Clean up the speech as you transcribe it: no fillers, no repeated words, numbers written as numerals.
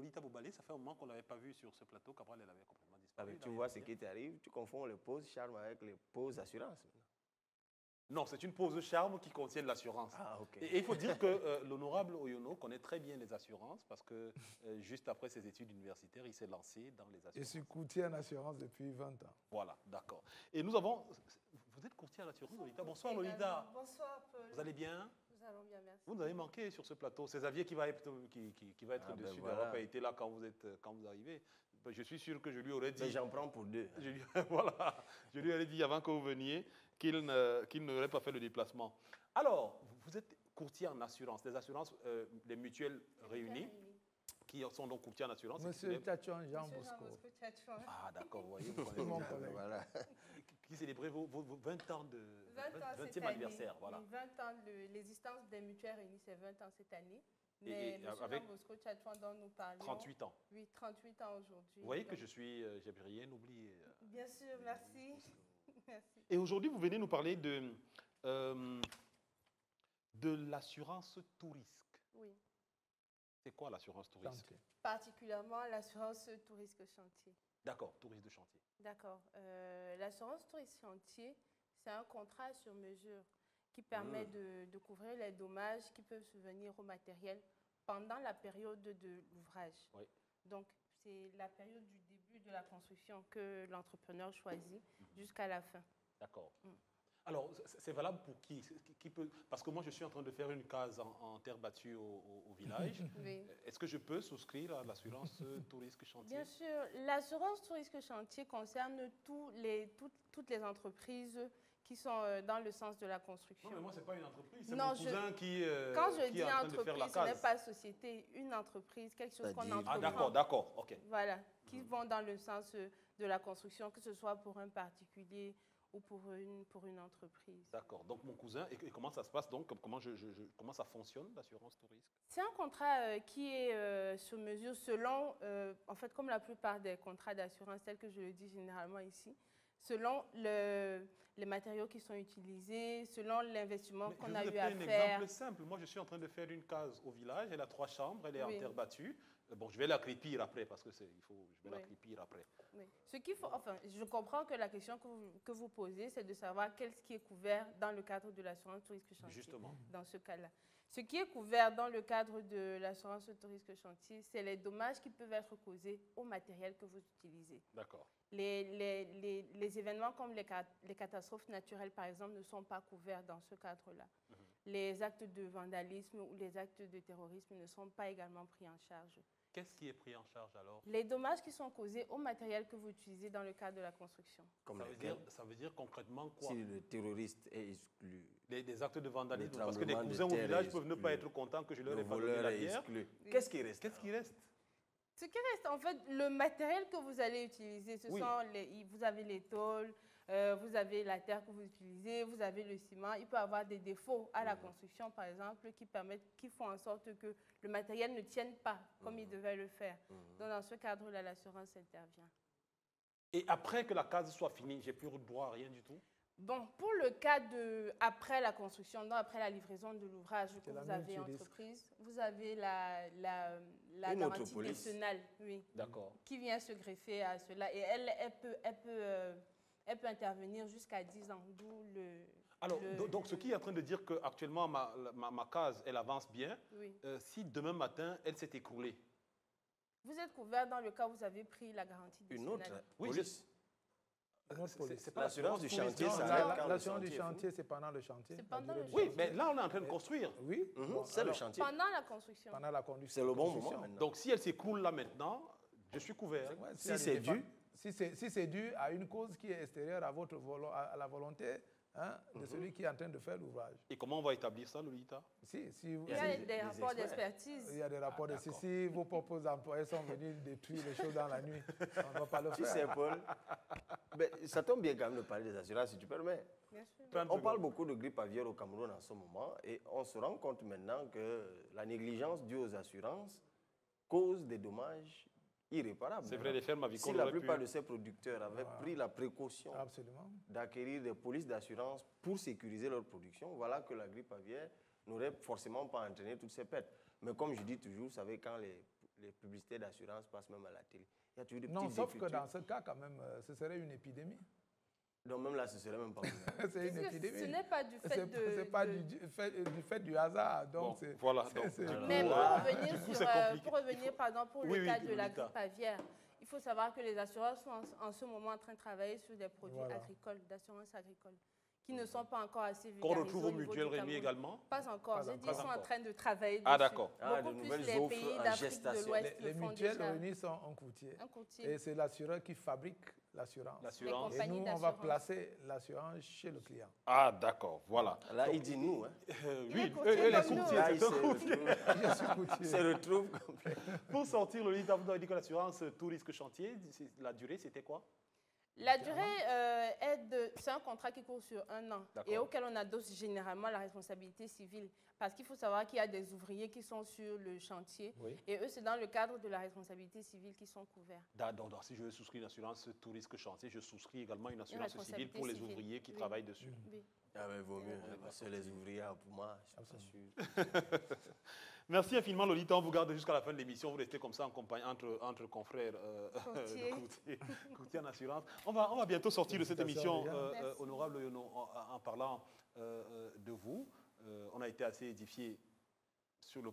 Lolita Boubalé, ça fait un moment qu'on ne l'avait pas vue sur ce plateau. Cabral, elle avait complètement disparu. Tu vois ce qui t'arrive, tu confonds les pauses charme avec les pauses assurance. Non, c'est une pause charme qui contient de l'assurance. Ah, ok. Et il faut dire que l'honorable Oyono connaît très bien les assurances parce que juste après ses études universitaires, il s'est lancé dans les assurances. Je suis courtier en assurance depuis 20 ans. Voilà, d'accord. Et nous avons... Vous êtes courtier en assurance, Lolita? Bonsoir, Lolita. Bonsoir, Paul. Vous allez bien? Nous allons bien, merci. Vous nous avez manqué sur ce plateau. C'est Xavier qui va être, dessus. Voilà. Il n'a pas été là quand vous arrivez. Je suis sûr que je lui aurais dit... Mais j'en prends pour deux. Voilà. Je lui aurais dit avant que vous veniez qu'il n'aurait pas fait le déplacement. Alors, vous êtes courtier en assurance. Les assurances, les mutuelles réunies, qui sont donc courtiers en assurance. Monsieur Tchachouan Jean Monsieur Bosco. Jean-Bosco Tchachouan. Ah, d'accord, vous voyez. Vous C'est mon connaissez. collègue. Voilà. Qui célébrez vos 20 ans de 20e anniversaire. Voilà. Oui, 20 ans, l'existence des mutuelles réunies, c'est 20 ans cette année. Et Mais monsieur avec Jean-Bosco Tchachouan dont nous parlions... 38 ans. Oui, 38 ans aujourd'hui. Vous voyez que Donc, je suis... j'ai rien oublié. Bien sûr, merci. Merci. Et aujourd'hui, vous venez nous parler de l'assurance tout risque. Oui, C'est quoi l'assurance tout risque? Chantier. particulièrement l'assurance tout risque chantier. D'accord, tout risque de chantier. D'accord. L'assurance tout risque chantier, c'est un contrat sur mesure qui permet de couvrir les dommages qui peuvent survenir au matériel pendant la période de l'ouvrage. Oui. Donc, c'est la période du début de la construction que l'entrepreneur choisit jusqu'à la fin. D'accord. Alors, c'est valable pour qui peut... Parce que moi, je suis en train de faire une case en terre battue au village. Oui. Est-ce que je peux souscrire à l'assurance tout risque chantier? Bien sûr, l'assurance tout risque chantier concerne toutes les entreprises qui sont dans le sens de la construction. Non, mais moi, ce n'est pas une entreprise, c'est Non, mon cousin qui Quand je qui dis est en train de faire la entreprise, ce n'est case. pas société, une entreprise, quelque chose qu'on C'est-à-dire- entreprend. Ah, d'accord, ok. Voilà, qui vont dans le sens de la construction, que ce soit pour un particulier ou pour une entreprise. D'accord. Donc, mon cousin, et comment ça se passe donc? Comment ça fonctionne, l'assurance tout risque? C'est un contrat qui est sur mesure selon, en fait, comme la plupart des contrats d'assurance, tels que je le dis généralement ici, selon les matériaux qui sont utilisés, selon l'investissement qu'on a eu à Je vous ai pris un faire. exemple simple. Moi, je suis en train de faire une case au village. Elle a 3 chambres, elle est en Oui. terre battue. Bon, je vais la crépir après parce que je vais la Oui. crépir après. Oui. Ce qu'il faut, enfin, je comprends que la question que vous posez, c'est de savoir qu'est-ce qui est couvert dans le cadre de l'assurance tout risque chantier. Justement. Dans ce cas-là. Ce qui est couvert dans le cadre de l'assurance tout risque chantier, c'est les dommages qui peuvent être causés au matériel que vous utilisez. D'accord. Les événements comme les catastrophes naturelles, par exemple, ne sont pas couverts dans ce cadre-là. Les actes de vandalisme ou les actes de terrorisme ne sont pas également pris en charge. Qu'est-ce qui est pris en charge alors? Les dommages qui sont causés au matériel que vous utilisez dans le cadre de la construction. Comme Ça veut dire concrètement quoi? si le terroriste est exclu, Des actes de vandalisme. Le Parce que des tremblement de cousins au terre village est peuvent ne pas exclu. être contents que je leur le ai pas donné voleur la est bière. exclu. Qu'est-ce qui reste? Qu'est-ce qui reste? Ce qui reste, en fait, le matériel que vous allez utiliser, Oui. vous avez les tôles, vous avez la terre que vous utilisez, vous avez le ciment. Il peut y avoir des défauts à la construction, par exemple, qui font en sorte que le matériel ne tienne pas comme il devait le faire. Donc, dans ce cadre-là, l'assurance intervient. Et après que la case soit finie, j'ai plus droit à rien du tout? Bon, pour le cas de après la construction, donc après la livraison de l'ouvrage que la vous avez en multirisque. entreprise, vous avez la Une autre garantie police. nationale, oui, D'accord. qui vient se greffer à cela. Et elle peut intervenir jusqu'à 10 ans, d'où le... Alors, donc, ce qui est en train de dire qu'actuellement, ma case, elle avance bien. Oui. Si demain matin, elle s'est écroulée, Vous êtes couvert dans le cas où vous avez pris la garantie Une nationale. autre Oui, police. Une autre police. c'est pas L'assurance du l'assurance chantier, touristique. ça arrête quand le L'assurance du chantier est fini. chantier, c'est pendant le chantier. C'est la pendant durée le du Oui, chantier. mais là, on est en train de construire. Oui, bon, C'est le alors, chantier. Pendant la construction. pendant la conduction. C'est le bon construction. moment maintenant. Donc, si elle s'écroule là maintenant, je suis couvert. Ouais, Si c'est dû. Si c'est dû à une cause qui est extérieure à la volonté de celui qui est en train de faire l'ouvrage. Et comment on va établir ça, Lolita? Si Il y il a des des rapports experts. d'expertise. y a des rapports de si vos propres employés sont venus détruire les choses dans la nuit, on ne va pas le Tu faire. sais, Paul, mais ça tombe bien quand même de parler des assurances, si tu permets. Bien sûr. On parle beaucoup de grippe aviaire au Cameroun en ce moment et on se rend compte maintenant que la négligence due aux assurances cause des dommages irréparables. C'est vrai, les fermes avicoles Si la auraient plupart pu- de ces producteurs avaient pris la précaution Absolument. d'acquérir des polices d'assurance pour sécuriser leur production, voilà que la grippe aviaire n'aurait forcément pas entraîné toutes ces pertes. Mais comme je dis toujours, vous savez, quand les publicités d'assurance passent même à la télé. Il y a toujours des Non, petites sauf que écritures. dans ce cas, quand même, ce serait une épidémie. Donc même là, ce serait même pas vrai. C'est une Puisque épidémie. ce n'est pas du fait C'est pas du fait du hasard. Donc Bon, c'est- voilà, c'est- donc, c'est- du coup, Mais pour revenir, du coup, sur, c'est compliqué. pour revenir par exemple, pour Oui, le oui, cas de la Lolita. grippe aviaire, il faut savoir que les assureurs sont en ce moment en train de travailler sur des produits Voilà. agricoles, d'assurance agricole, qui ne sont pas encore assez Qu'on vulgarisés retrouve au aux niveau mutuelles du réunies Cameroun. également. Pas encore. Pas J'ai dit, ils encore. sont en train de travailler Ah, dessus. d'accord. Ah, Beaucoup de plus nouvelles les offres pays en d'Afrique de gestation. l'Ouest les le font mutuelles déjà. réunies sont un courtier. Un courtier. Et c'est l'assureur qui fabrique l'assurance. L'assurance. Les Et compagnies nous, on va d'assurance. placer l'assurance chez le client. Ah, d'accord, voilà. Là, il dit nous. Hein. Il est Oui, courtier eux, les comme nous. courtiers, Là, il c'est un courtier. Je suis courtier. se retrouve complètement. Pour sortir, Lolita, vous avez dit que l'assurance tout risque chantier, la durée, c'était quoi? La durée c'est un contrat qui court sur 1 an D'accord. et auquel on adosse généralement la responsabilité civile. Parce qu'il faut savoir qu'il y a des ouvriers qui sont sur le chantier Oui. et eux, c'est dans le cadre de la responsabilité civile qu'ils sont couverts. Donc, si je souscris une assurance tout risque chantier, je souscris également une assurance civile responsabilité pour les civile. ouvriers qui Oui. travaillent dessus. Oui. Ah, mais vaut mieux. Parce que les ouvriers, pour moi, je suis pas sûr. Merci infiniment, Lolita. On vous garde jusqu'à la fin de l'émission. Vous restez comme ça en compagnie entre confrères Courtiers. courtiers en assurance. On va bientôt sortir de cette émission, Félicitations, les gars. Merci. honorable, en parlant de vous. On a été assez édifiés sur le